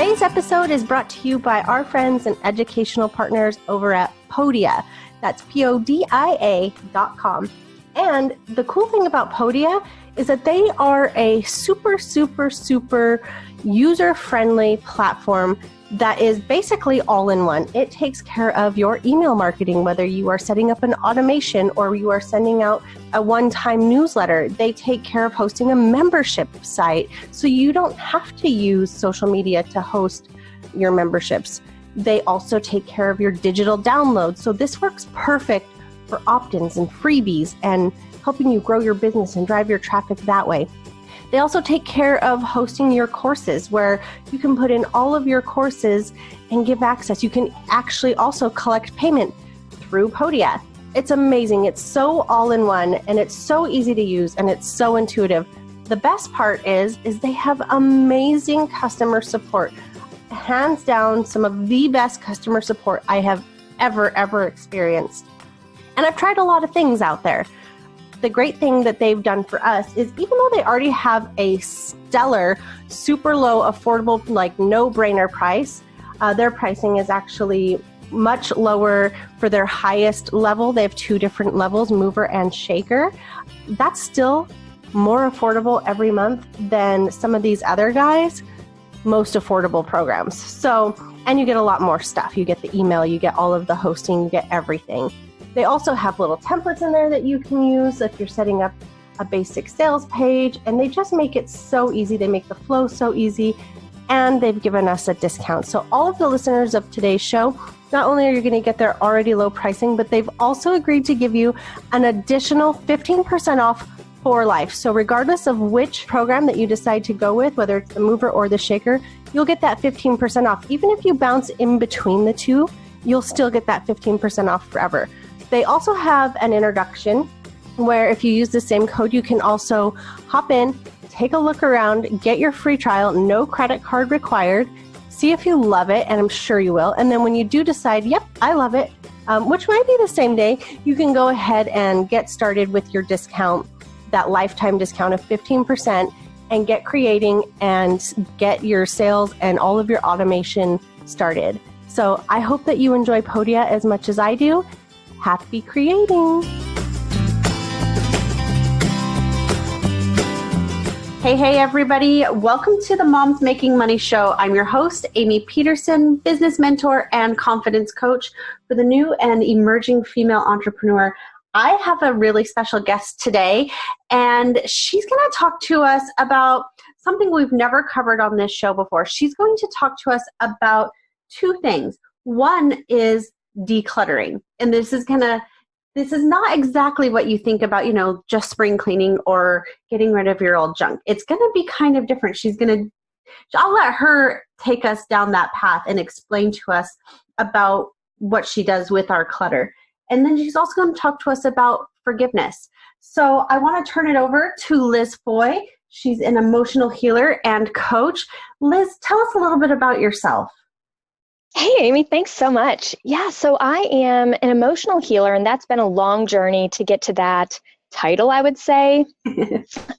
Today's episode is brought to you by our friends and educational partners over at Podia. That's Podia.com. And the cool thing about Podia is that they are a super user-friendly platform that is basically all in one. It takes care of your email marketing, whether you are setting up an automation or you are sending out a one-time newsletter. They take care of hosting a membership site, so you don't have to use social media to host your memberships. They also take care of your digital downloads. So this works perfect for opt-ins and freebies and helping you grow your business and drive your traffic that way. They also take care of hosting your courses, where you can put in all of your courses and give access. You can actually also collect payment through Podia. It's amazing. It's so all in one, and it's so easy to use, and it's so intuitive. The best part is they have amazing customer support. Hands down, some of the best customer support I have ever experienced. And I've tried a lot of things out there. The great thing that they've done for us is, even though they already have a stellar, super low, affordable, like no-brainer price, their pricing is actually much lower for their highest level. They have two different levels, mover and shaker. That's still more affordable every month than some of these other guys' most affordable programs. So, and you get a lot more stuff. You get the email, you get all of the hosting, you get everything. They also have little templates in there that you can use if you're setting up a basic sales page, and they just make it so easy. They make the flow so easy, and they've given us a discount. So all of the listeners of today's show, not only are you going to get their already low pricing, but they've also agreed to give you an additional 15% off for life. So regardless of which program that you decide to go with, whether it's the mover or the shaker, you'll get that 15% off. Even if you bounce in between the two, you'll still get that 15% off forever. They also have an introduction where if you use the same code, you can also hop in, take a look around, get your free trial, no credit card required, see if you love it, and I'm sure you will. And then when you do decide, yep, I love it, which might be the same day, you can go ahead and get started with your discount, that lifetime discount of 15%, and get creating and get your sales and all of your automation started. So I hope that you enjoy Podia as much as I do. Happy creating. Hey, everybody. Welcome to the Moms Making Money Show. I'm your host, Amie Pederson, business mentor and confidence coach for the new and emerging female entrepreneur. I have a really special guest today, and she's going to talk to us about something we've never covered on this show before. She's going to talk to us about two things. One is decluttering. And this is not exactly what you think about, just spring cleaning or getting rid of your old junk. It's going to be kind of different. I'll let her take us down that path and explain to us about what she does with our clutter. And then she's also going to talk to us about forgiveness. So I want to turn it over to Liz Foy. She's an emotional healer and coach. Liz, tell us a little bit about yourself. Hey, Amie, thanks so much. Yeah, so I am an emotional healer, and that's been a long journey to get to that title, I would say.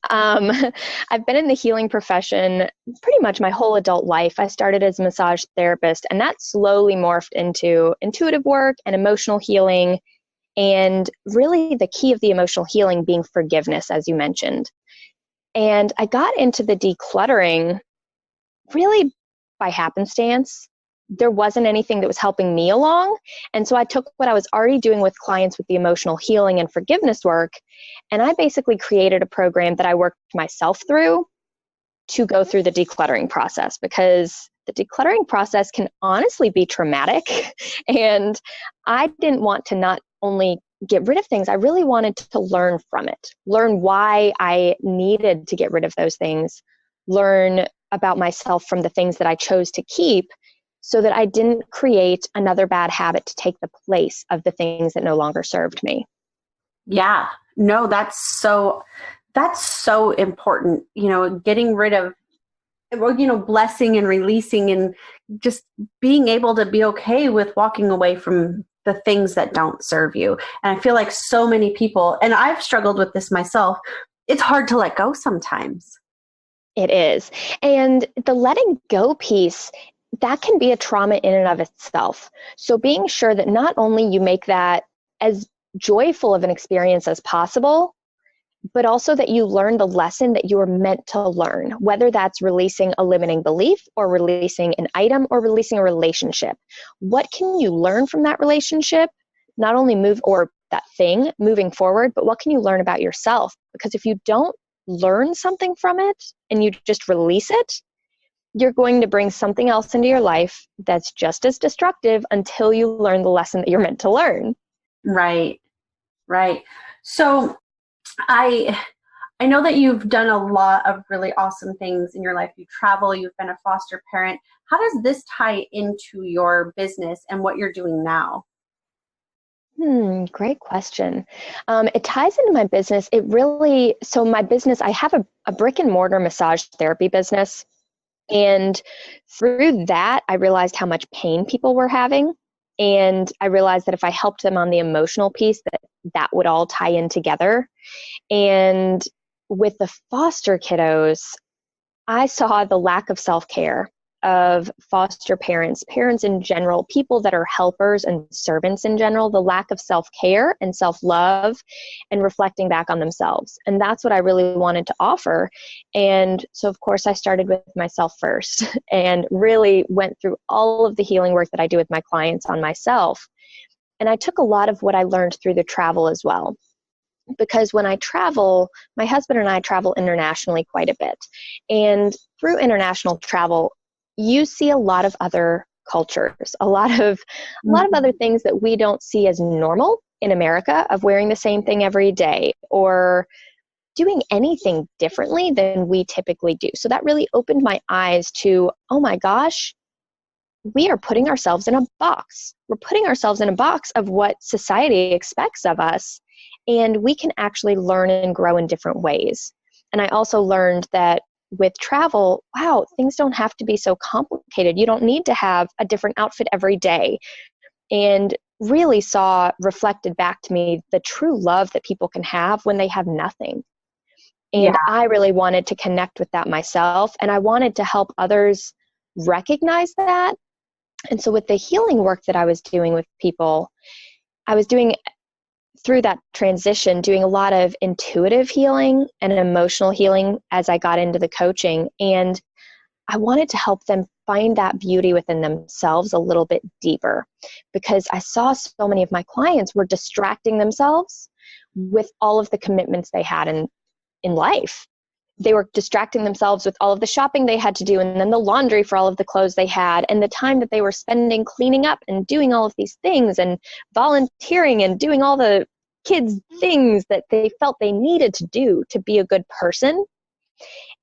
I've been in the healing profession pretty much my whole adult life. I started as a massage therapist, and that slowly morphed into intuitive work and emotional healing, and really the key of the emotional healing being forgiveness, as you mentioned. And I got into the decluttering really by happenstance. There wasn't anything that was helping me along. And so I took what I was already doing with clients with the emotional healing and forgiveness work, and I basically created a program that I worked myself through to go through the decluttering process, because the decluttering process can honestly be traumatic. And I didn't want to not only get rid of things, I really wanted to learn from it, learn why I needed to get rid of those things, learn about myself from the things that I chose to keep, so that I didn't create another bad habit to take the place of the things that no longer served me. Yeah, no, that's so important, getting rid of, blessing and releasing and just being able to be okay with walking away from the things that don't serve you. And I feel like so many people, and I've struggled with this myself, it's hard to let go sometimes. It is. And the letting go piece that can be a trauma in and of itself. So being sure that not only you make that as joyful of an experience as possible, but also that you learn the lesson that you were meant to learn, whether that's releasing a limiting belief or releasing an item or releasing a relationship. What can you learn from that relationship? Not only or that thing moving forward, but what can you learn about yourself? Because if you don't learn something from it and you just release it, you're going to bring something else into your life that's just as destructive until you learn the lesson that you're meant to learn. Right. Right. So I know that you've done a lot of really awesome things in your life. You travel, you've been a foster parent. How does this tie into your business and what you're doing now? Great question. It ties into my business. So my business, I have a brick and mortar massage therapy business. And through that, I realized how much pain people were having. And I realized that if I helped them on the emotional piece, that would all tie in together. And with the foster kiddos, I saw the lack of self-care of foster parents in general, people that are helpers and servants in general, the lack of self-care and self-love and reflecting back on themselves. And that's what I really wanted to offer. And so, of course, I started with myself first and really went through all of the healing work that I do with my clients on myself. And I took a lot of what I learned through the travel as well. Because when I travel, my husband and I travel internationally quite a bit. And through international travel, you see a lot of other cultures, a lot of other things that we don't see as normal in America, of wearing the same thing every day or doing anything differently than we typically do. So that really opened my eyes to, oh my gosh, we are putting ourselves in a box. We're putting ourselves in a box of what society expects of us. And we can actually learn and grow in different ways. And I also learned that with travel, wow, things don't have to be so complicated. You don't need to have a different outfit every day. And really saw reflected back to me the true love that people can have when they have nothing. And I really wanted to connect with that myself. And I wanted to help others recognize that. And so with the healing work that I was doing with people, I was doing through that transition, doing a lot of intuitive healing and emotional healing as I got into the coaching. And I wanted to help them find that beauty within themselves a little bit deeper, because I saw so many of my clients were distracting themselves with all of the commitments they had in life. They were distracting themselves with all of the shopping they had to do, and then the laundry for all of the clothes they had, and the time that they were spending cleaning up and doing all of these things and volunteering and doing all the kids' things that they felt they needed to do to be a good person.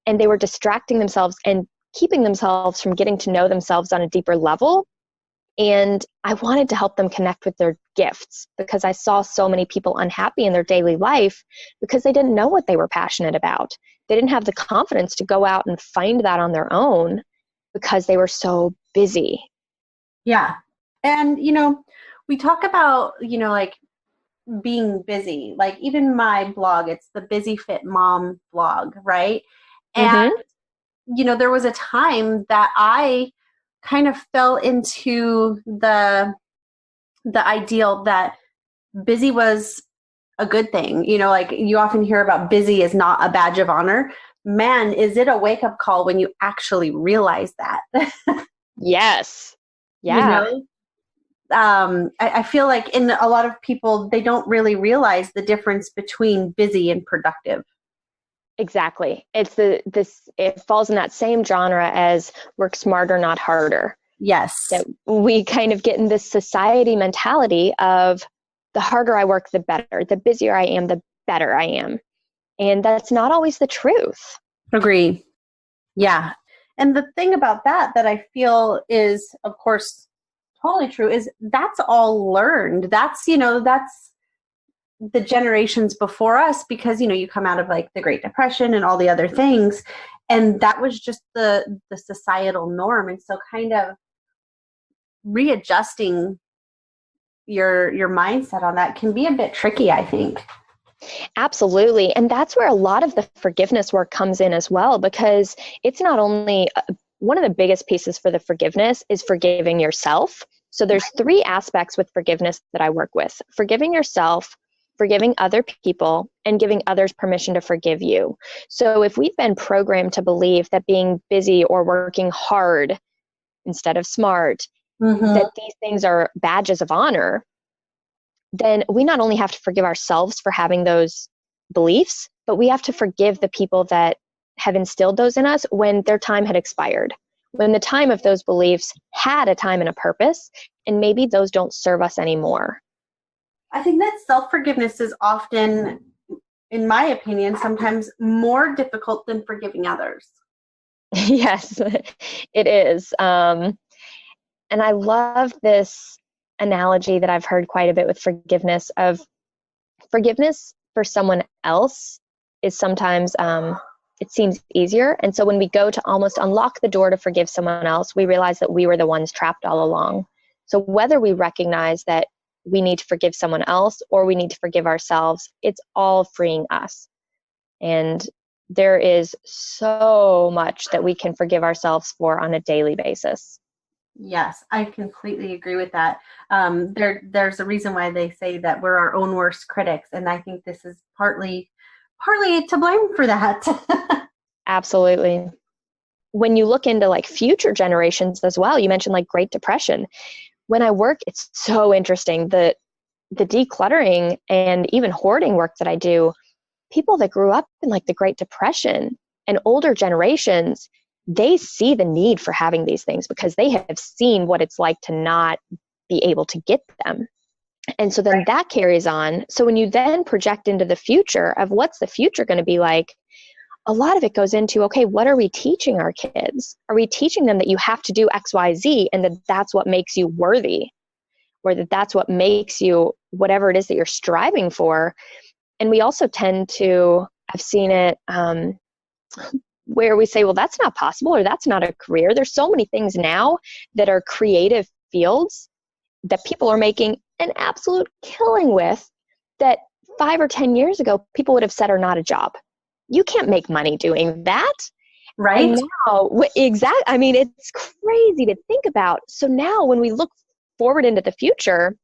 And they were distracting themselves and keeping themselves from getting to know themselves on a deeper level. And I wanted to help them connect with their gifts, because I saw so many people unhappy in their daily life because they didn't know what they were passionate about. They didn't have the confidence to go out and find that on their own because they were so busy. Yeah. And, we talk about, like being busy, like even my blog, it's the Busy Fit Mom blog, right? And, there was a time that I kind of fell into the ideal that busy was a good thing. Like you often hear about busy is not a badge of honor. Man, is it a wake-up call when you actually realize that? Yes. Yeah. I feel like in a lot of people, they don't really realize the difference between busy and productive. Exactly. It falls in that same genre as work smarter, not harder. Yes. That we kind of get in this society mentality of the harder I work, the better. The busier I am, the better I am. And that's not always the truth. Agree. Yeah. And the thing about that I feel is, of course, totally true, is that's all learned. That's the generations before us, because, you come out of like the Great Depression and all the other things. And that was just the societal norm. And so kind of readjusting your mindset on that can be a bit tricky, I think. Absolutely. And that's where a lot of the forgiveness work comes in as well, because it's not only one of the biggest pieces for the forgiveness is forgiving yourself. So there's 3 aspects with forgiveness that I work with: forgiving yourself, forgiving other people, and giving others permission to forgive you. So if we've been programmed to believe that being busy or working hard instead of smart, that these things are badges of honor, then we not only have to forgive ourselves for having those beliefs, but we have to forgive the people that have instilled those in us when their time had expired, when the time of those beliefs had a time and a purpose, and maybe those don't serve us anymore. I think that self-forgiveness is often, in my opinion, sometimes more difficult than forgiving others. Yes, it is. And I love this analogy that I've heard quite a bit with forgiveness, of forgiveness for someone else is sometimes, it seems easier. And so when we go to almost unlock the door to forgive someone else, we realize that we were the ones trapped all along. So whether we recognize that we need to forgive someone else or we need to forgive ourselves, it's all freeing us. And there is so much that we can forgive ourselves for on a daily basis. Yes, I completely agree with that. There's a reason why they say that we're our own worst critics, and I think this is partly to blame for that. Absolutely. When you look into like future generations as well, you mentioned like Great Depression. When I work, it's so interesting, the decluttering and even hoarding work that I do. People that grew up in like the Great Depression and older generations, they see the need for having these things because they have seen what it's like to not be able to get them. And so then that carries on. So when you then project into the future of what's the future going to be like, a lot of it goes into, okay, what are we teaching our kids? Are we teaching them that you have to do X, Y, Z, and that that's what makes you worthy, or that that's what makes you whatever it is that you're striving for? And we also tend to, I've seen it where we say, well, that's not possible, or that's not a career. There's so many things now that are creative fields that people are making an absolute killing with, that 5 or 10 years ago, people would have said are not a job. You can't make money doing that. Right? And now, exactly. I mean, it's crazy to think about. So now when we look forward into the future,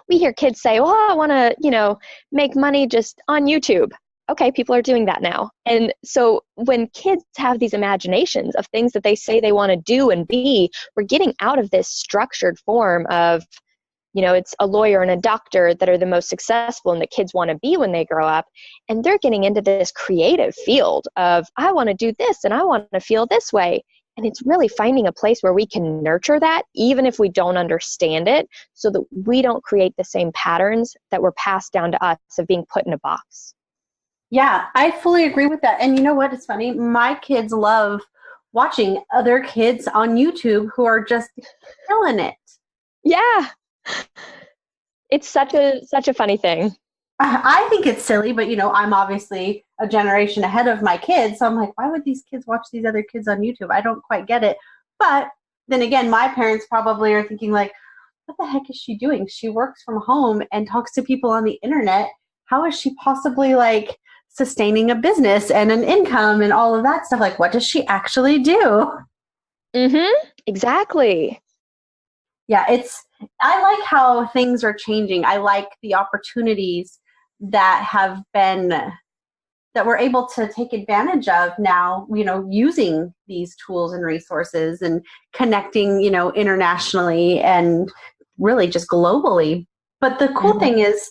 we hear kids say, well, I want to, make money just on YouTube. Okay, people are doing that now. And so when kids have these imaginations of things that they say they want to do and be, we're getting out of this structured form of, it's a lawyer and a doctor that are the most successful and the kids want to be when they grow up. And they're getting into this creative field of, I want to do this and I want to feel this way. And it's really finding a place where we can nurture that, even if we don't understand it, so that we don't create the same patterns that were passed down to us of being put in a box. Yeah, I fully agree with that. And you know what? It's funny. My kids love watching other kids on YouTube who are just killing it. Yeah. It's such a funny thing. I think it's silly, but I'm obviously a generation ahead of my kids. So I'm like, why would these kids watch these other kids on YouTube? I don't quite get it. But then again, my parents probably are thinking like, what the heck is she doing? She works from home and talks to people on the internet. How is she possibly like sustaining a business and an income and all of that stuff? Like, what does she actually do? Exactly. Yeah, I like how things are changing. I like the opportunities that we're able to take advantage of now, using these tools and resources and connecting, internationally and really just globally. But the cool thing is,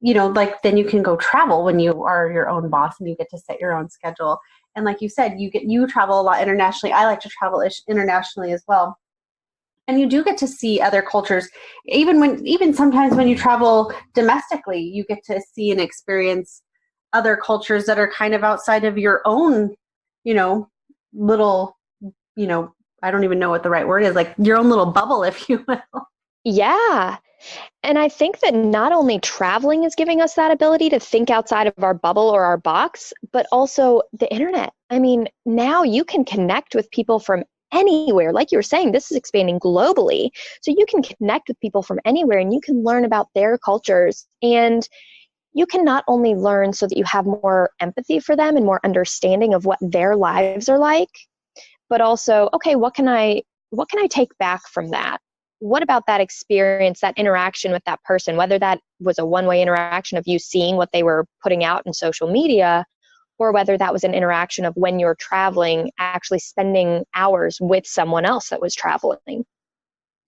like then you can go travel when you are your own boss and you get to set your own schedule. And like you said, you travel a lot internationally. I like to travel internationally as well. And you do get to see other cultures, even sometimes when you travel domestically, you get to see and experience other cultures that are kind of outside of your own, little, I don't even know what the right word is, like your own little bubble, if you will. Yeah. And I think that not only traveling is giving us that ability to think outside of our bubble or our box, but also the internet. I mean, now you can connect with people from anywhere. Like you were saying, this is expanding globally. So you can connect with people from anywhere and you can learn about their cultures. And you can not only learn so that you have more empathy for them and more understanding of what their lives are like, but also, okay, what can I take back from that? What about that experience, that interaction with that person, whether that was a one-way interaction of you seeing what they were putting out in social media, or whether that was an interaction of when you're traveling, actually spending hours with someone else that was traveling.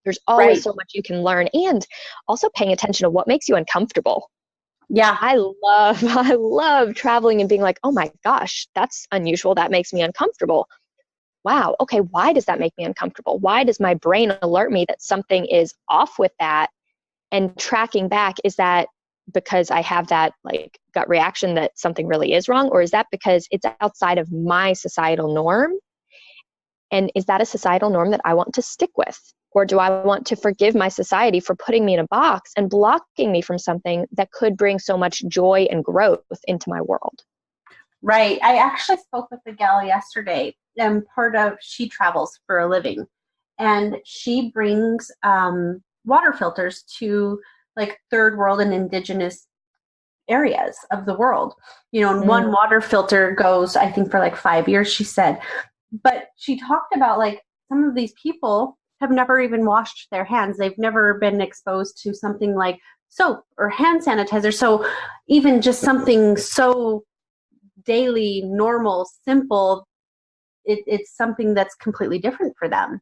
There's always so much you can learn, and also paying attention to what makes you uncomfortable. Yeah. I love traveling and being like, oh my gosh, that's unusual. That makes me uncomfortable. Wow, okay, why does that make me uncomfortable? Why does my brain alert me that something is off with that? And tracking back, is that because I have that like gut reaction that something really is wrong? Or is that because it's outside of my societal norm? And is that a societal norm that I want to stick with? Or do I want to forgive my society for putting me in a box and blocking me from something that could bring so much joy and growth into my world? Right. I actually spoke with a gal yesterday, and she travels for a living, and she brings water filters to like third world and indigenous areas of the world. And one water filter goes, I think, for like 5 years, she said. But she talked about like some of these people have never even washed their hands. They've never been exposed to something like soap or hand sanitizer. So even just something so daily, normal, simple, it's something that's completely different for them.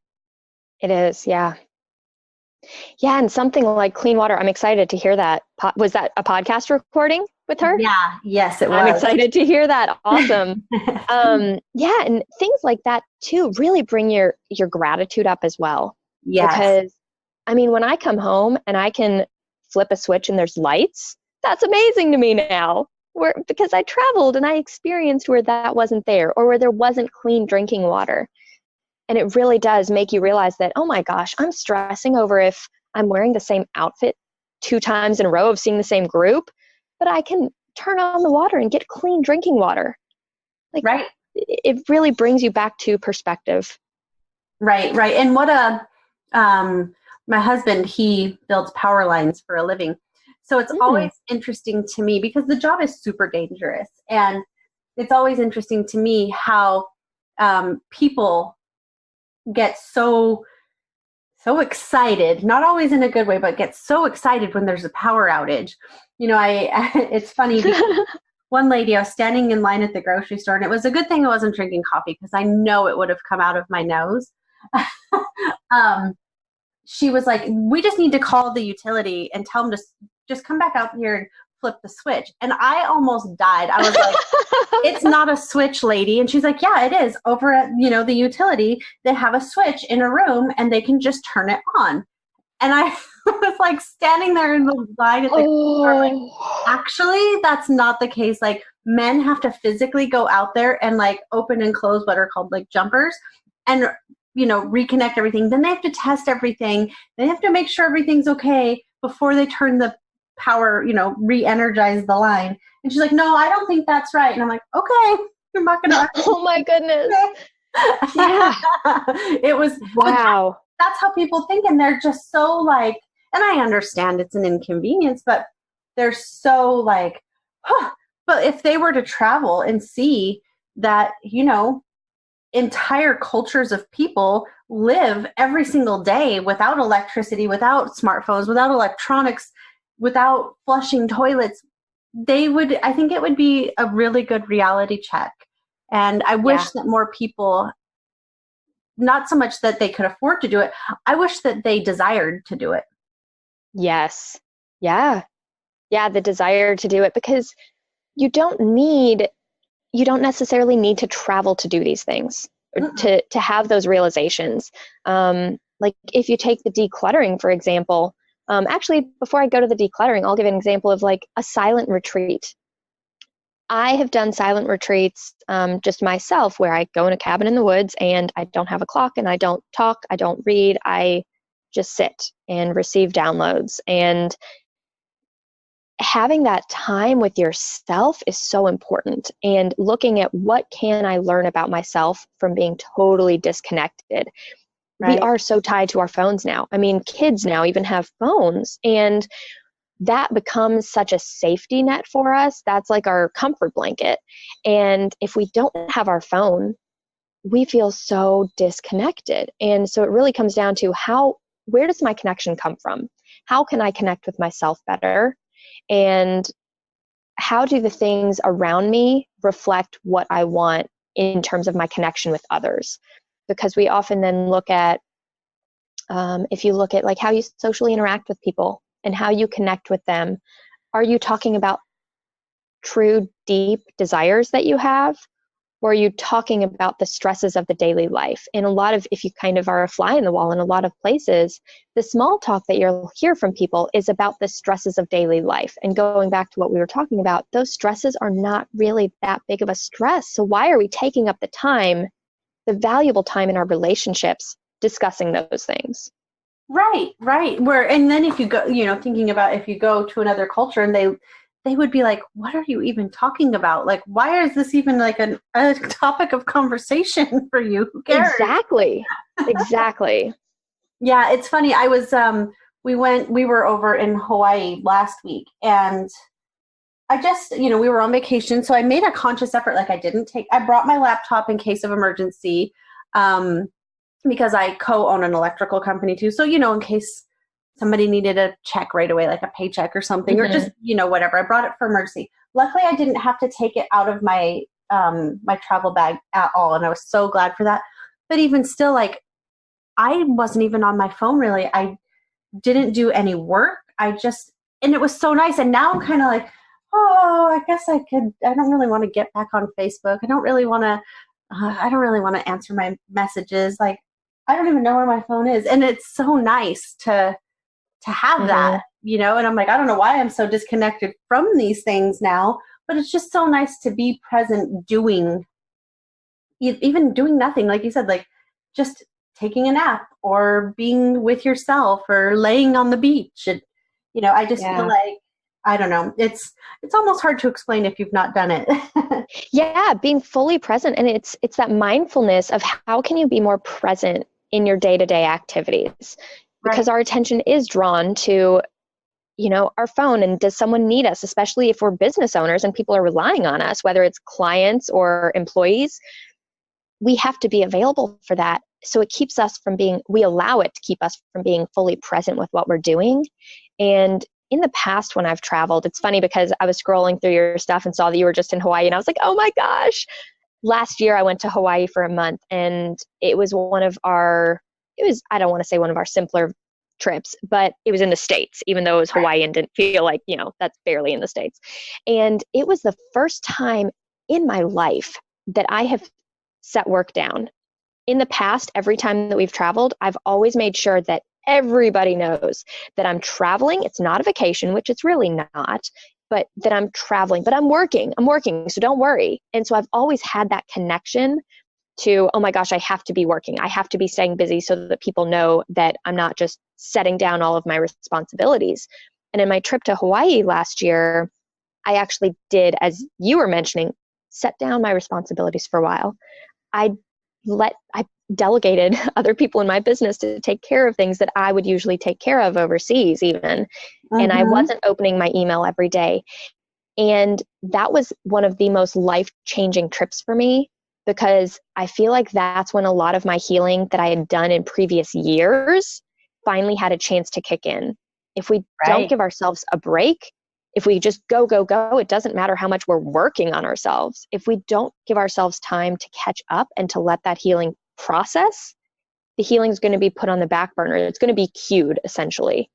It is, yeah. Yeah, and something like clean water. I'm excited to hear that. Was that a podcast recording with her? Yeah, yes, it was. I'm excited to hear that. Awesome. Yeah, and things like that too really bring your gratitude up as well. Yes. Because, I mean, when I come home and I can flip a switch and there's lights, that's amazing to me now. Because I traveled and I experienced where that wasn't there, or where there wasn't clean drinking water. And it really does make you realize that, oh my gosh, I'm stressing over if I'm wearing the same outfit 2 times in a row of seeing the same group, but I can turn on the water and get clean drinking water. Like, right. It really brings you back to perspective. Right. And my husband, he builds power lines for a living. So it's always interesting to me, because the job is super dangerous. And it's always interesting to me how people get so excited, not always in a good way, but get so excited when there's a power outage. It's funny because one lady, I was standing in line at the grocery store, and it was a good thing I wasn't drinking coffee, because I know it would have come out of my nose. She was like, we just need to call the utility and tell them to just come back out here and flip the switch. And I almost died. I was like, it's not a switch, lady. And she's like, yeah, it is. Over at, the utility, they have a switch in a room and they can just turn it on. And I was like standing there in the line at the car, like, actually, that's not the case. Like, men have to physically go out there and like open and close what are called like jumpers and reconnect everything. Then they have to test everything. They have to make sure everything's okay before they turn the power, re-energize the line. And she's like, no, I don't think that's right. And I'm like, okay, you're not gonna. Oh my goodness. Yeah. It was, wow. That's how people think. And they're just so like, and I understand it's an inconvenience, but they're so like, but if they were to travel and see that, entire cultures of people live every single day without electricity, without smartphones, without electronics, without flushing toilets, I think it would be a really good reality check. And I wish that more people, not so much that they could afford to do it, I wish that they desired to do it. Yes. Yeah. Yeah, the desire to do it, because you don't necessarily need to travel to do these things, or to have those realizations. Like if you take the decluttering, for example, actually, before I go to the decluttering, I'll give an example of like a silent retreat. I have done silent retreats just myself, where I go in a cabin in the woods and I don't have a clock and I don't talk, I don't read, I just sit and receive downloads. And having that time with yourself is so important, and looking at what can I learn about myself from being totally disconnected. Right. We are so tied to our phones now. I mean, kids now even have phones, and that becomes such a safety net for us. That's like our comfort blanket. And if we don't have our phone, we feel so disconnected. And so it really comes down to where does my connection come from? How can I connect with myself better? And how do the things around me reflect what I want in terms of my connection with others? Because we often then look at, if you look at like how you socially interact with people and how you connect with them, are you talking about true, deep desires that you have? Or are you talking about the stresses of the daily life? And a lot of, if you kind of are a fly in the wall in a lot of places, the small talk that you'll hear from people is about the stresses of daily life. And going back to what we were talking about, those stresses are not really that big of a stress. So why are we taking up the time, the valuable time in our relationships, discussing those things? Right. And then if you go, thinking about if you go to another culture and they would be like, what are you even talking about? Like, why is this even like a topic of conversation for you? Who cares? Exactly. Yeah, it's funny. I was, we were over in Hawaii last week, and I just, we were on vacation. So I made a conscious effort. Like I brought my laptop in case of emergency, because I co-own an electrical company too. So, in case somebody needed a check right away, like a paycheck or something, or just, whatever. I brought it for emergency. Luckily, I didn't have to take it out of my my travel bag at all, and I was so glad for that. But even still, like, I wasn't even on my phone really. I didn't do any work. And it was so nice. And now I'm kind of like, oh, I guess I don't really want to get back on Facebook. I don't really want to answer my messages. Like, I don't even know where my phone is. And it's so nice to have that, and I'm like, I don't know why I'm so disconnected from these things now, but it's just so nice to be present even doing nothing. Like you said, like just taking a nap or being with yourself or laying on the beach. And, I just feel like, I don't know, it's almost hard to explain if you've not done it. Yeah, being fully present. And it's that mindfulness of how can you be more present in your day-to-day activities? Because our attention is drawn to, our phone, and does someone need us, especially if we're business owners and people are relying on us, whether it's clients or employees. We have to be available for that. So it keeps us from we allow it to keep us from being fully present with what we're doing. And in the past, when I've traveled, it's funny because I was scrolling through your stuff and saw that you were just in Hawaii, and I was like, oh my gosh. Last year I went to Hawaii for a month, and it was I don't want to say one of our simpler trips, but it was in the States, even though it was Hawaii and didn't feel like, that's barely in the States. And it was the first time in my life that I have set work down. In the past, every time that we've traveled, I've always made sure that everybody knows that I'm traveling. It's not a vacation, which it's really not, but that I'm traveling, but I'm working, so don't worry. And so I've always had that connection to, oh my gosh, I have to be working. I have to be staying busy so that people know that I'm not just setting down all of my responsibilities. And in my trip to Hawaii last year, I actually did, as you were mentioning, set down my responsibilities for a while. I delegated other people in my business to take care of things that I would usually take care of overseas even. And I wasn't opening my email every day. And that was one of the most life-changing trips for me, because I feel like that's when a lot of my healing that I had done in previous years finally had a chance to kick in. If we don't give ourselves a break, if we just go, it doesn't matter how much we're working on ourselves. If we don't give ourselves time to catch up and to let that healing process, the healing is going to be put on the back burner. It's going to be cued, essentially.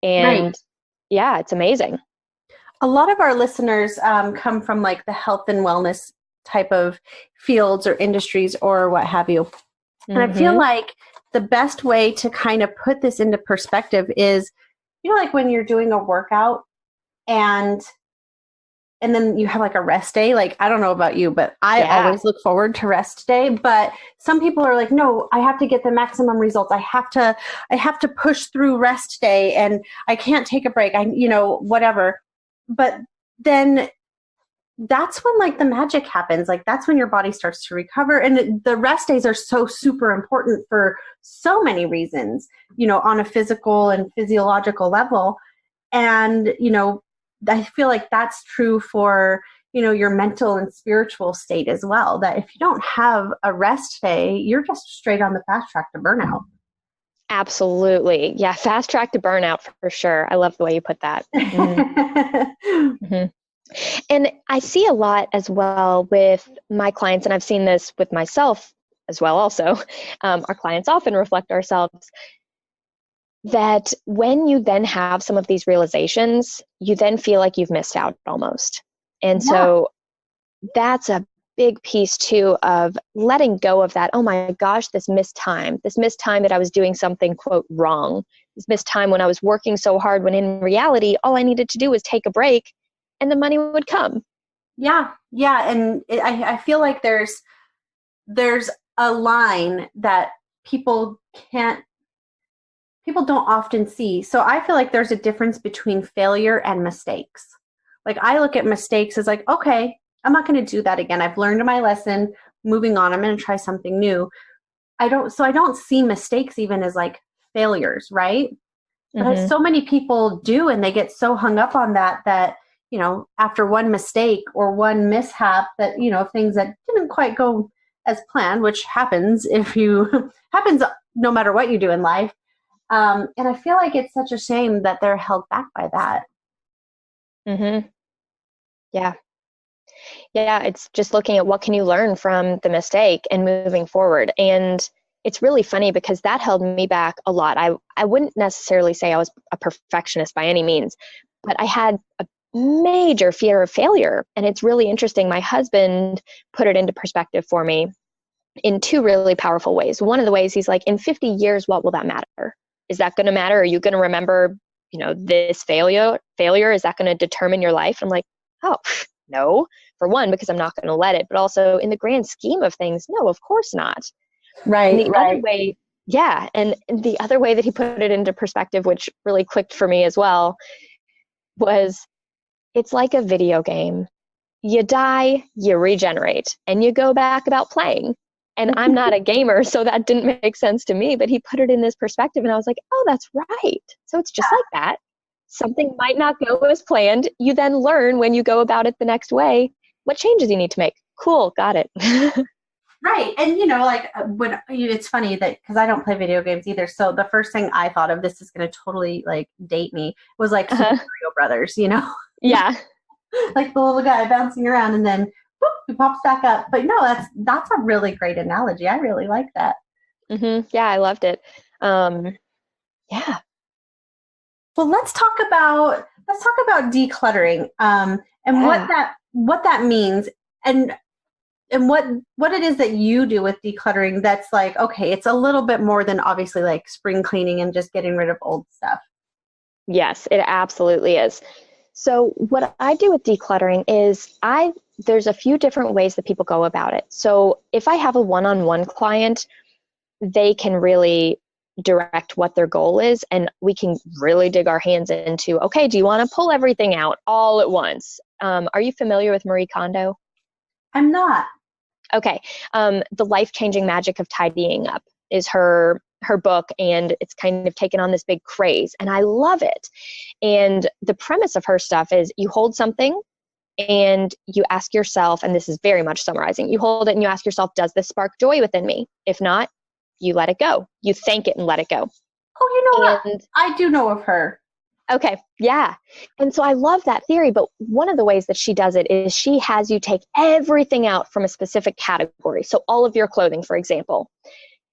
And yeah, it's amazing. A lot of our listeners come from like the health and wellness type of fields or industries or what have you. And I feel like the best way to kind of put this into perspective is, like when you're doing a workout and then you have like a rest day. Like, I don't know about you, but I always look forward to rest day. But some people are like, no, I have to get the maximum results. I have to push through rest day, and I can't take a break. Whatever. But then that's when like the magic happens. Like that's when your body starts to recover. And the rest days are so super important for so many reasons, on a physical and physiological level. And, I feel like that's true for, your mental and spiritual state as well, that if you don't have a rest day, you're just straight on the fast track to burnout. Absolutely. Yeah. Fast track to burnout for sure. I love the way you put that. Mm-hmm. Mm-hmm. And I see a lot as well with my clients, and I've seen this with myself as well also. Our clients often reflect ourselves, that when you then have some of these realizations, you then feel like you've missed out almost. And so that's a big piece too of letting go of that. Oh my gosh, this missed time that I was doing something, quote, wrong, this missed time when I was working so hard, when in reality, all I needed to do was take a break and the money would come. Yeah. Yeah. And I feel like there's a line that people don't often see. So I feel like there's a difference between failure and mistakes. Like, I look at mistakes as like, okay, I'm not going to do that again. I've learned my lesson. Moving on. I'm going to try something new. I don't see mistakes even as like failures, right? But so many people do, and they get so hung up on that, after one mistake or one mishap, that, things that didn't quite go as planned, which happens happens no matter what you do in life. And I feel like it's such a shame that they're held back by that. Mm-hmm. Yeah. Yeah. It's just looking at what can you learn from the mistake and moving forward. And it's really funny because that held me back a lot. I wouldn't necessarily say I was a perfectionist by any means, but I had a major fear of failure. And it's really interesting. My husband put it into perspective for me in two really powerful ways. One of the ways, he's like, in 50 years, what will that matter? Is that going to matter? Are you going to remember, this failure? Is that going to determine your life? I'm like, oh, no, for one, because I'm not going to let it, but also in the grand scheme of things, no, of course not. Right. And the other way, yeah. And the other way that he put it into perspective, which really clicked for me as well, was it's like a video game. You die, you regenerate, and you go back about playing. And I'm not a gamer, so that didn't make sense to me, but he put it in this perspective and I was like, oh, that's right. So it's just like that. Something might not go as planned. You then learn when you go about it the next way, what changes you need to make. Cool. Got it. Right. And, when it's funny that, because I don't play video games either. So the first thing I thought of, this is going to totally like date me, was like Super Mario Brothers, Yeah. Like the little guy bouncing around and then boop, he pops back up. But no, that's a really great analogy. I really like that. Mm-hmm. Yeah, I loved it. Yeah. Well, let's talk about decluttering, and what that means, and what it is that you do with decluttering. That's like, okay, it's a little bit more than obviously like spring cleaning and just getting rid of old stuff. Yes, it absolutely is. So what I do with decluttering is there's a few different ways that people go about it. So if I have a one-on-one client, they can really direct what their goal is, and we can really dig our hands into, okay, do you want to pull everything out all at once? Are you familiar with Marie Kondo? I'm not. Okay. The Life-Changing Magic of Tidying Up is her book, and it's kind of taken on this big craze, and I love it. And the premise of her stuff is you hold something and you ask yourself, and this is very much summarizing, you hold it and you ask yourself, does this spark joy within me? If not, you let it go. You thank it and let it go. Oh, you know what? I do know of her. Okay. Yeah. And so I love that theory, but one of the ways that she does it is she has you take everything out from a specific category. So all of your clothing, for example,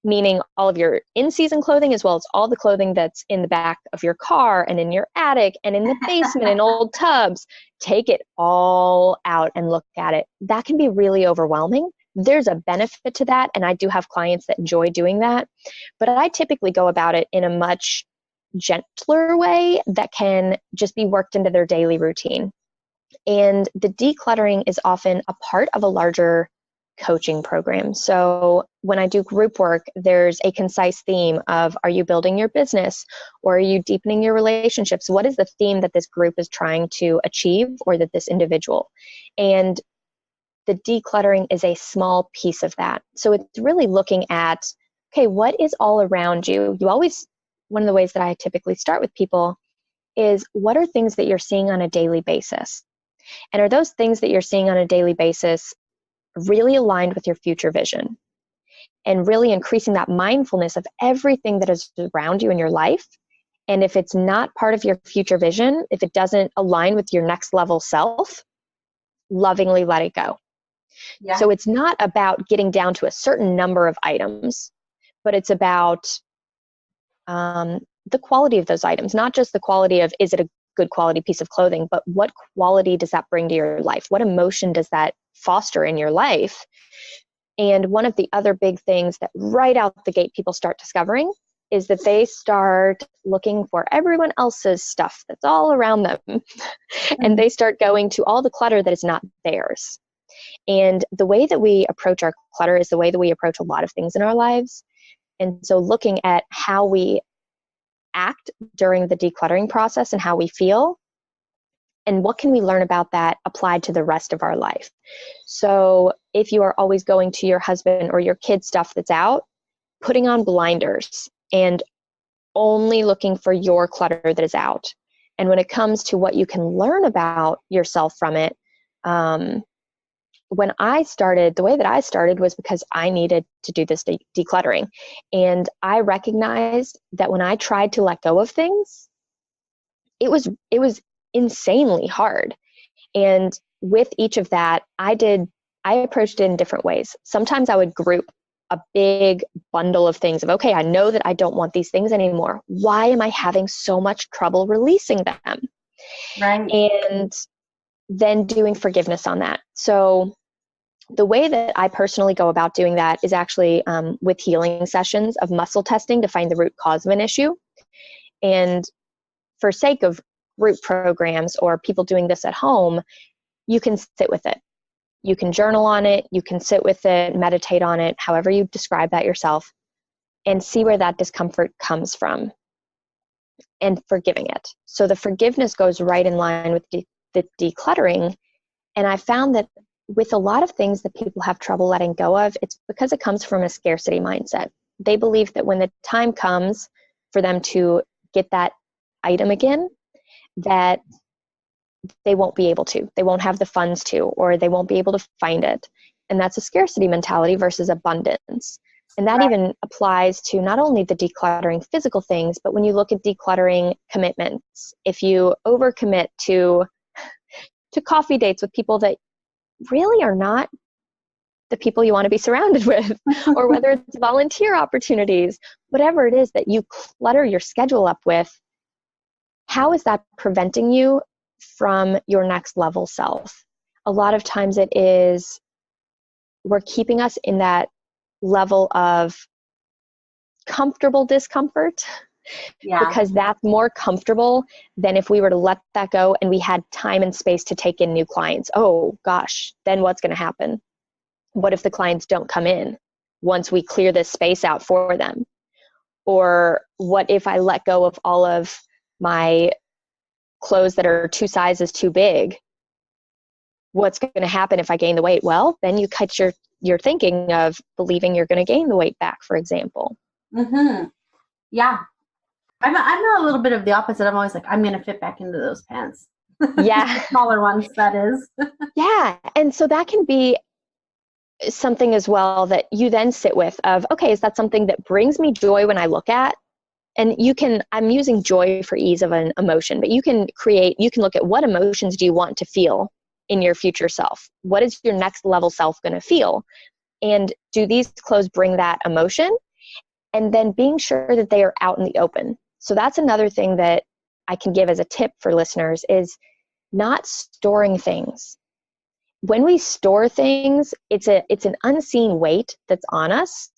meaning all of your in-season clothing, as well as all the clothing that's in the back of your car and in your attic and in the basement and old tubs, take it all out and look at it. That can be really overwhelming. There's a benefit to that, and I do have clients that enjoy doing that, but I typically go about it in a much gentler way that can just be worked into their daily routine. And the decluttering is often a part of a larger coaching program. So when I do group work, there's a concise theme of, are you building your business or are you deepening your relationships? What is the theme that this group is trying to achieve, or that this individual? And the decluttering is a small piece of that. So it's really looking at, okay, what is all around you? One of the ways that I typically start with people is, what are things that you're seeing on a daily basis? And are those things that you're seeing on a daily basis really aligned with your future vision? And really increasing that mindfulness of everything that is around you in your life. And if it's not part of your future vision, if it doesn't align with your next level self, lovingly let it go. Yeah. So it's not about getting down to a certain number of items, but it's about the quality of those items, not just the quality of, is it a good quality piece of clothing, but what quality does that bring to your life? What emotion does that foster in your life? And one of the other big things that right out the gate people start discovering is that they start looking for everyone else's stuff that's all around them. And they start going to all the clutter that is not theirs. And the way that we approach our clutter is the way that we approach a lot of things in our lives. And so looking at how we act during the decluttering process and how we feel, and what can we learn about that applied to the rest of our life. So if you are always going to your husband or your kid stuff that's out, putting on blinders and only looking for your clutter that is out. And when it comes to what you can learn about yourself from it, when I started, the way that I started was because I needed to do this decluttering. And I recognized that when I tried to let go of things, it was insanely hard. And with each of that, I approached it in different ways. Sometimes I would group a big bundle of things of, okay, I know that I don't want these things anymore. Why am I having so much trouble releasing them? Right. And then doing forgiveness on that. So the way that I personally go about doing that is actually with healing sessions of muscle testing to find the root cause of an issue. And for sake of group programs or people doing this at home, you can sit with it. You can journal on it. You can sit with it, meditate on it, however you describe that yourself, and see where that discomfort comes from and forgiving it. So the forgiveness goes right in line with the decluttering. And I found that with a lot of things that people have trouble letting go of, it's because it comes from a scarcity mindset. They believe that when the time comes for them to get that item again, that they won't be able to. They won't have the funds to, or they won't be able to find it. And that's a scarcity mentality versus abundance. And that even applies to not only the decluttering physical things, but when you look at decluttering commitments, if you overcommit to coffee dates with people that really are not the people you want to be surrounded with, or whether it's volunteer opportunities, whatever it is that you clutter your schedule up with, how is that preventing you from your next level self? A lot of times we're keeping us in that level of comfortable discomfort. Yeah. Because that's more comfortable than if we were to let that go and we had time and space to take in new clients. Oh gosh, then what's going to happen? What if the clients don't come in once we clear this space out for them? Or what if I let go of all of my clothes that are 2 sizes too big? What's going to happen if I gain the weight? Well, then you cut your thinking of believing you're going to gain the weight back, for example. Mm-hmm. Yeah. I'm a little bit of the opposite. I'm always like, I'm going to fit back into those pants. Yeah. Smaller ones, that is. Yeah. And so that can be something as well that you then sit with of, okay, is that something that brings me joy when I look at? And I'm using joy for ease of an emotion, but you can look at what emotions do you want to feel in your future self? What is your next level self going to feel? And do these clothes bring that emotion? And then being sure that they are out in the open. So that's another thing that I can give as a tip for listeners is not storing things. When we store things, it's an unseen weight that's on us.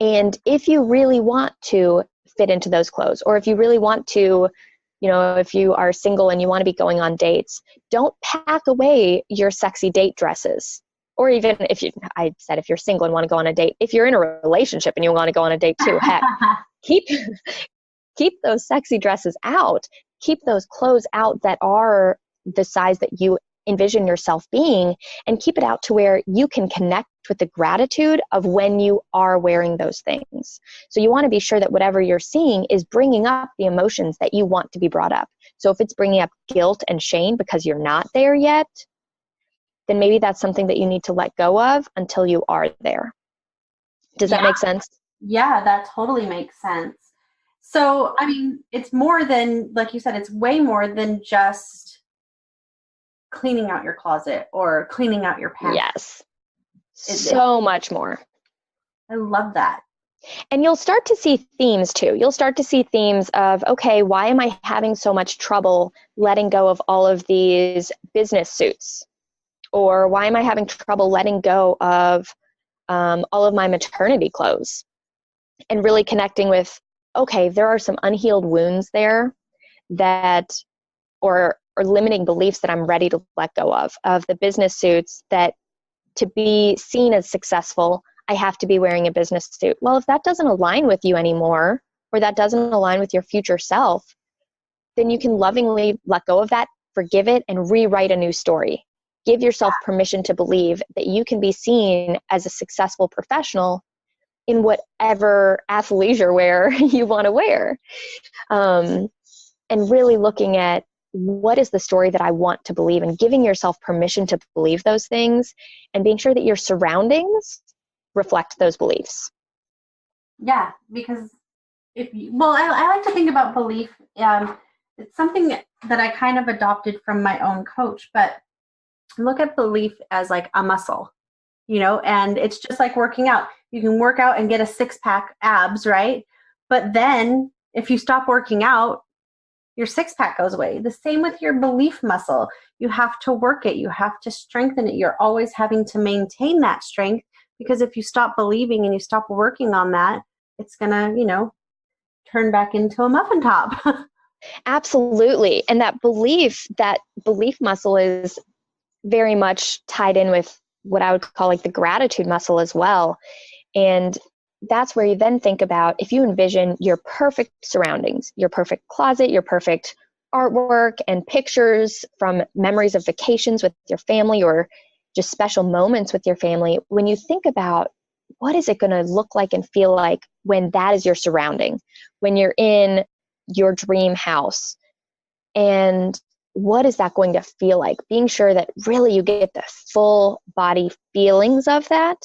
And if you really want to fit into those clothes, or if you really want to, if you are single and you want to be going on dates, don't pack away your sexy date dresses. Or even if you're single and want to go on a date, if you're in a relationship and you want to go on a date too, heck, keep those sexy dresses out. Keep those clothes out that are the size that you envision yourself being, and keep it out to where you can connect with the gratitude of when you are wearing those things. So you want to be sure that whatever you're seeing is bringing up the emotions that you want to be brought up. So if it's bringing up guilt and shame because you're not there yet, then maybe that's something that you need to let go of until you are there. Does that make sense? Yeah, that totally makes sense. So, I mean, it's more than, like you said, it's way more than just cleaning out your closet or cleaning out your pantry. Yes. So much more. I love that. And you'll start to see themes too. You'll start to see themes of, okay, why am I having so much trouble letting go of all of these business suits? Or why am I having trouble letting go of all of my maternity clothes? And really connecting with, okay, there are some unhealed wounds there that, or limiting beliefs that I'm ready to let go of the business suits that to be seen as successful, I have to be wearing a business suit. Well, if that doesn't align with you anymore, or that doesn't align with your future self, then you can lovingly let go of that, forgive it, and rewrite a new story. Give yourself permission to believe that you can be seen as a successful professional in whatever athleisure wear you want to wear. And really looking at what is the story that I want to believe, and giving yourself permission to believe those things, and being sure that your surroundings reflect those beliefs. Yeah, because I like to think about belief. It's something that I kind of adopted from my own coach, but look at belief as like a muscle, and it's just like working out. You can work out and get a 6-pack abs, right? But then if you stop working out, your 6-pack goes away. The same with your belief muscle. You have to work it. You have to strengthen it. You're always having to maintain that strength, because if you stop believing and you stop working on that, it's going to, turn back into a muffin top. Absolutely. And that belief muscle is very much tied in with what I would call like the gratitude muscle as well. And that's where you then think about, if you envision your perfect surroundings, your perfect closet, your perfect artwork and pictures from memories of vacations with your family, or just special moments with your family, when you think about what is it going to look like and feel like when that is your surrounding, when you're in your dream house, and what is that going to feel like? Being sure that really you get the full body feelings of that,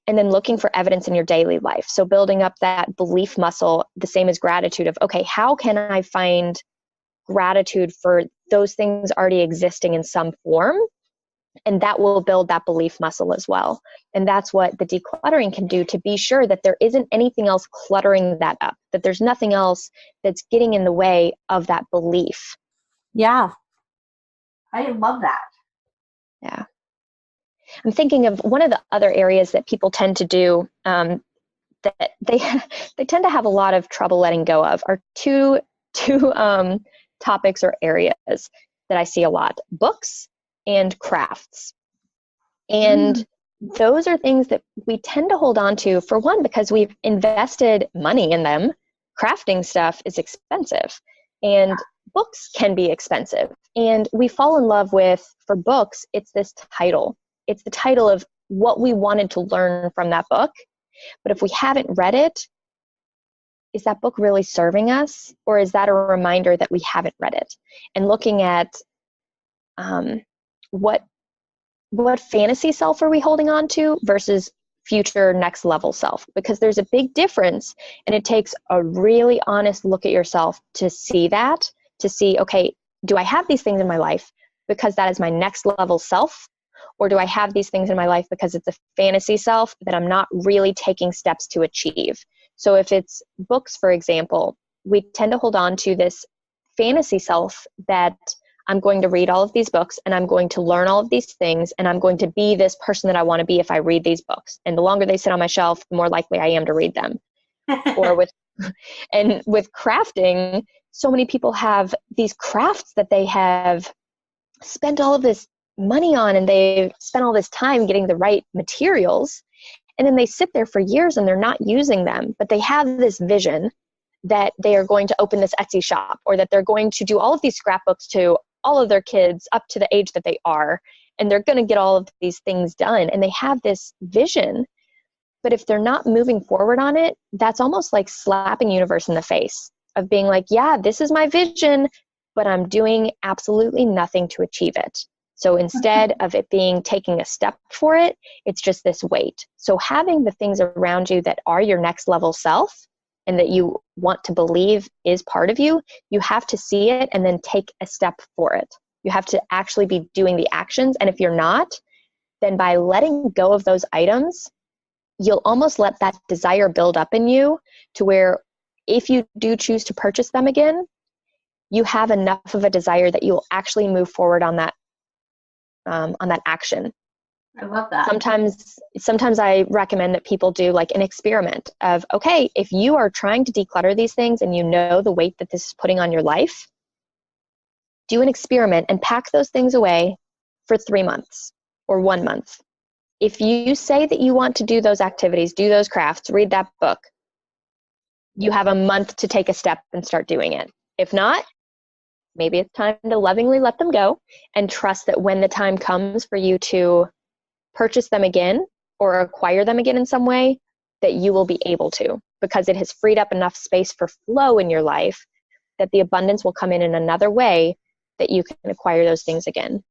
and then looking for evidence in your daily life. So building up that belief muscle, the same as gratitude of, okay, how can I find gratitude for those things already existing in some form? And that will build that belief muscle as well. And that's what the decluttering can do, to be sure that there isn't anything else cluttering that up, that there's nothing else that's getting in the way of that belief. Yeah. I love that. Yeah. I'm thinking of one of the other areas that people tend to do that they tend to have a lot of trouble letting go of are two topics or areas that I see a lot: books and crafts. And those are things that we tend to hold on to, for one, because we've invested money in them. Crafting stuff is expensive, and books can be expensive. And we fall in love with, for books, it's this title. It's the title of what we wanted to learn from that book. But if we haven't read it, is that book really serving us? Or is that a reminder that we haven't read it? And looking at what fantasy self are we holding on to versus future next level self? Because there's a big difference, and it takes a really honest look at yourself to see that, to see, okay, do I have these things in my life because that is my next level self? Or do I have these things in my life because it's a fantasy self that I'm not really taking steps to achieve? So if it's books, for example, we tend to hold on to this fantasy self that I'm going to read all of these books, and I'm going to learn all of these things, and I'm going to be this person that I want to be if I read these books. And the longer they sit on my shelf, the more likely I am to read them. Or with crafting, so many people have these crafts that they have spent all of this money on, and they've spent all this time getting the right materials, and then they sit there for years and they're not using them, but they have this vision that they are going to open this Etsy shop, or that they're going to do all of these scrapbooks to all of their kids up to the age that they are, and they're going to get all of these things done, and they have this vision. But if they're not moving forward on it, that's almost like slapping universe in the face of being like, yeah, this is my vision, but I'm doing absolutely nothing to achieve it. So instead of it being taking a step for it, it's just this weight. So having the things around you that are your next level self and that you want to believe is part of you, you have to see it and then take a step for it. You have to actually be doing the actions. And if you're not, then by letting go of those items, you'll almost let that desire build up in you to where if you do choose to purchase them again, you have enough of a desire that you'll actually move forward on that action. I love that. Sometimes I recommend that people do like an experiment of, okay, if you are trying to declutter these things and you know the weight that this is putting on your life, do an experiment and pack those things away for 3 months or 1 month. If you say that you want to do those activities, do those crafts, read that book, you have a month to take a step and start doing it. If not, maybe it's time to lovingly let them go and trust that when the time comes for you to purchase them again or acquire them again in some way, that you will be able to, because it has freed up enough space for flow in your life that the abundance will come in another way that you can acquire those things again.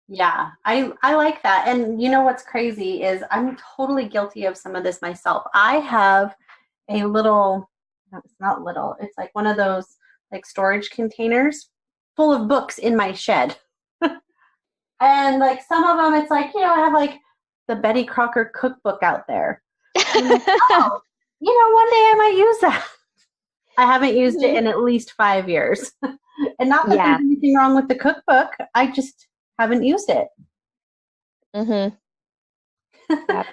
Yeah, I like that. And you know what's crazy is I'm totally guilty of some of this myself. I have a little, no, it's not little, it's like one of those like storage containers full of books in my shed. And like some of them, it's like, I have like the Betty Crocker cookbook out there. I'm like, oh, one day I might use that. I haven't used it in at least 5 years. And not that there's anything wrong with the cookbook. I just haven't used it. Mm-hmm. Yep.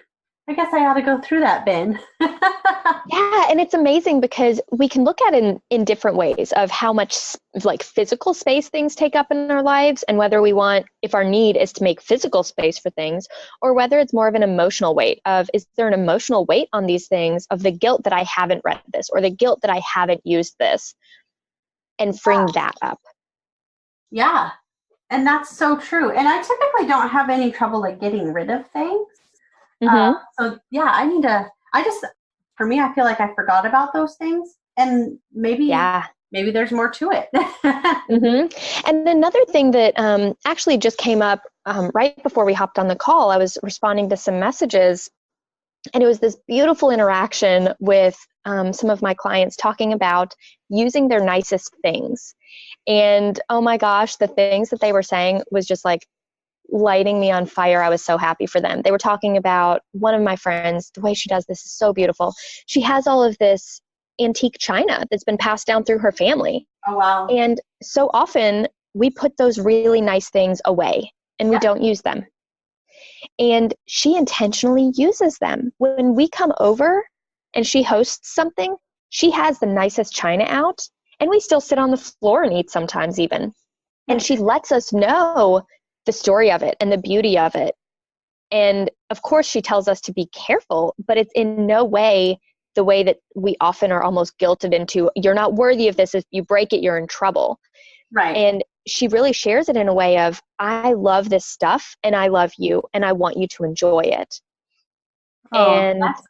I guess I ought to go through that bin. Yeah, and it's amazing because we can look at it in different ways of how much like physical space things take up in our lives, and whether we want, if our need is to make physical space for things, or whether it's more of an emotional weight of, is there an emotional weight on these things of the guilt that I haven't read this or the guilt that I haven't used this, and freeing that up. Yeah. And that's so true. And I typically don't have any trouble like getting rid of things. Mm-hmm. So yeah, for me, I feel like I forgot about those things, and maybe there's more to it. Mm-hmm. And another thing that actually just came up right before we hopped on the call, I was responding to some messages, and it was this beautiful interaction with some of my clients talking about using their nicest things. And oh my gosh, the things that they were saying was just like lighting me on fire. I was so happy for them. They were talking about one of my friends, the way she does this is so beautiful. She has all of this antique china that's been passed down through her family. Oh, wow. And so often we put those really nice things away and we don't use them. And she intentionally uses them. When we come over and she hosts something, she has the nicest china out, and we still sit on the floor and eat sometimes even. And she lets us know the story of it and the beauty of it. And of course she tells us to be careful, but it's in no way the way that we often are almost guilted into, you're not worthy of this. If you break it, you're in trouble. Right. And she really shares it in a way of, I love this stuff and I love you and I want you to enjoy it. Oh, and that's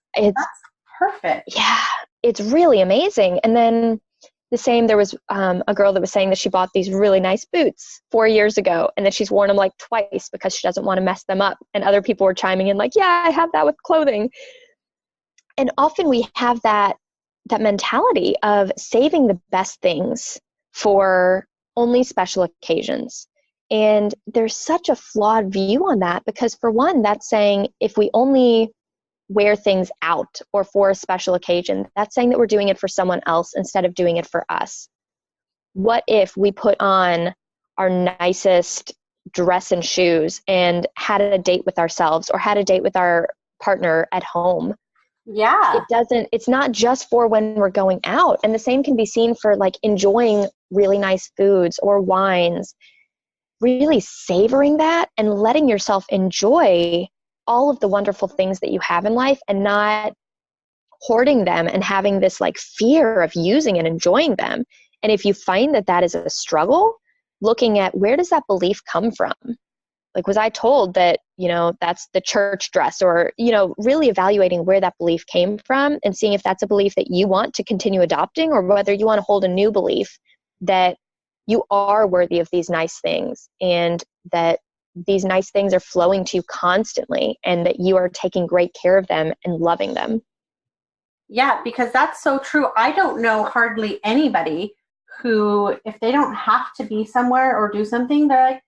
perfect. Yeah, it's really amazing. And then the same, there was a girl that was saying that she bought these really nice boots 4 years ago and that she's worn them like twice because she doesn't want to mess them up. And other people were chiming in like, yeah, I have that with clothing. And often we have that mentality of saving the best things for only special occasions. And there's such a flawed view on that because, for one, that's saying if we only wear things out or for a special occasion, that's saying that we're doing it for someone else instead of doing it for us. What if we put on our nicest dress and shoes and had a date with ourselves or had a date with our partner at home? Yeah. It's not just for when we're going out. And the same can be seen for like enjoying really nice foods or wines, really savoring that and letting yourself enjoy all of the wonderful things that you have in life and not hoarding them and having this like fear of using and enjoying them. And if you find that that is a struggle, looking at where does that belief come from? was I told that, that's the church dress, or, really evaluating where that belief came from and seeing if that's a belief that you want to continue adopting, or whether you want to hold a new belief that you are worthy of these nice things, and that these nice things are flowing to you constantly, and that you are taking great care of them and loving them. Yeah, because that's so true. I don't know hardly anybody who, if they don't have to be somewhere or do something, they're like,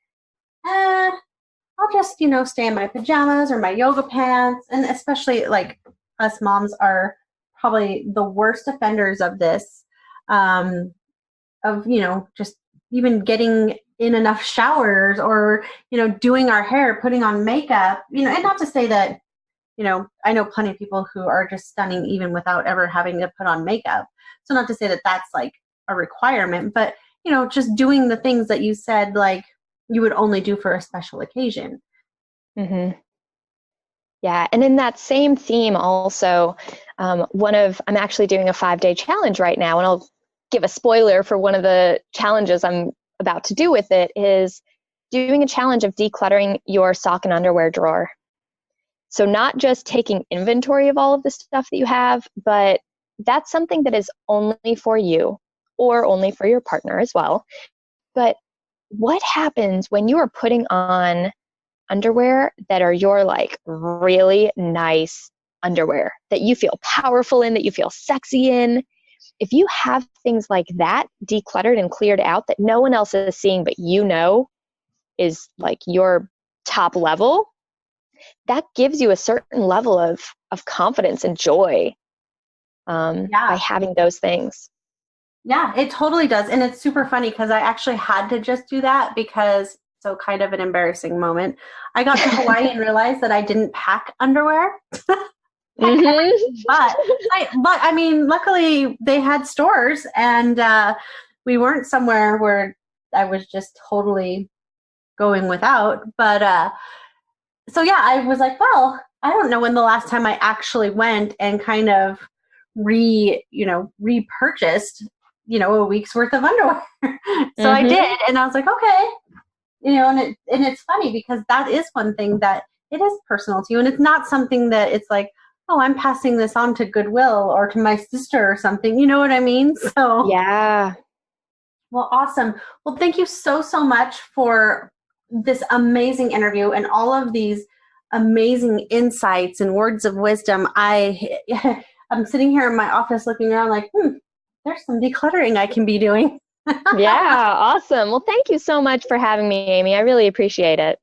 I'll just, stay in my pajamas or my yoga pants. And especially like us moms are probably the worst offenders of this, of, just even getting in enough showers, or, doing our hair, putting on makeup, and not to say that, I know plenty of people who are just stunning even without ever having to put on makeup. So not to say that that's like a requirement, but, just doing the things that you said, like, you would only do for a special occasion. Mm-hmm. Yeah. And in that same theme also, I'm actually doing a 5-day challenge right now, and I'll give a spoiler for one of the challenges I'm about to do with it, is doing a challenge of decluttering your sock and underwear drawer. So not just taking inventory of all of the stuff that you have, but that's something that is only for you or only for your partner as well. But what happens when you are putting on underwear that are your like really nice underwear that you feel powerful in, that you feel sexy in? If you have things like that decluttered and cleared out that no one else is seeing, but is like your top level, that gives you a certain level of confidence and joy by having those things. Yeah, it totally does. And it's super funny because I actually had to just do that because, so kind of an embarrassing moment. I got to Hawaii and realized that I didn't pack underwear. Mm-hmm. But I mean, luckily they had stores, and we weren't somewhere where I was just totally going without. But so yeah, I was like, well, I don't know when the last time I actually went and kind of repurchased, a week's worth of underwear. So I did, and I was like, okay, and it's funny because that is one thing that it is personal to you, and it's not something that it's like, oh, I'm passing this on to Goodwill or to my sister or something. You know what I mean? So yeah. Well, awesome. Well, thank you so much for this amazing interview and all of these amazing insights and words of wisdom. I'm sitting here in my office looking around like, there's some decluttering I can be doing. Yeah, awesome. Well, thank you so much for having me, Amie. I really appreciate it.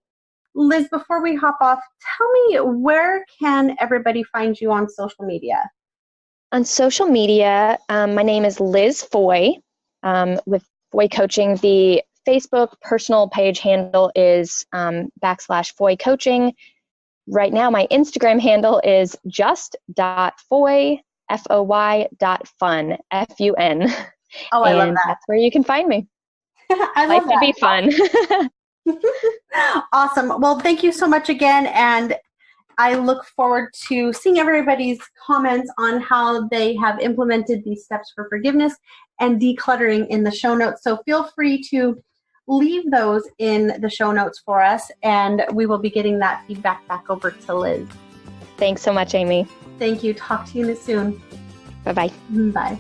Liz, before we hop off, tell me, where can everybody find you on social media? On social media, my name is Liz Foy, with Foy Coaching. The Facebook personal page handle is /Foy Coaching. Right now, my Instagram handle is just.foy, FOY.fun, FUN. Oh, I love that. That's where you can find me. I love that. Life would be fun. Awesome. Well, thank you so much again. And I look forward to seeing everybody's comments on how they have implemented these steps for forgiveness and decluttering in the show notes. So feel free to leave those in the show notes for us, and we will be getting that feedback back over to Liz. Thanks so much, Amie. Thank you. Talk to you soon. Bye-bye. Bye.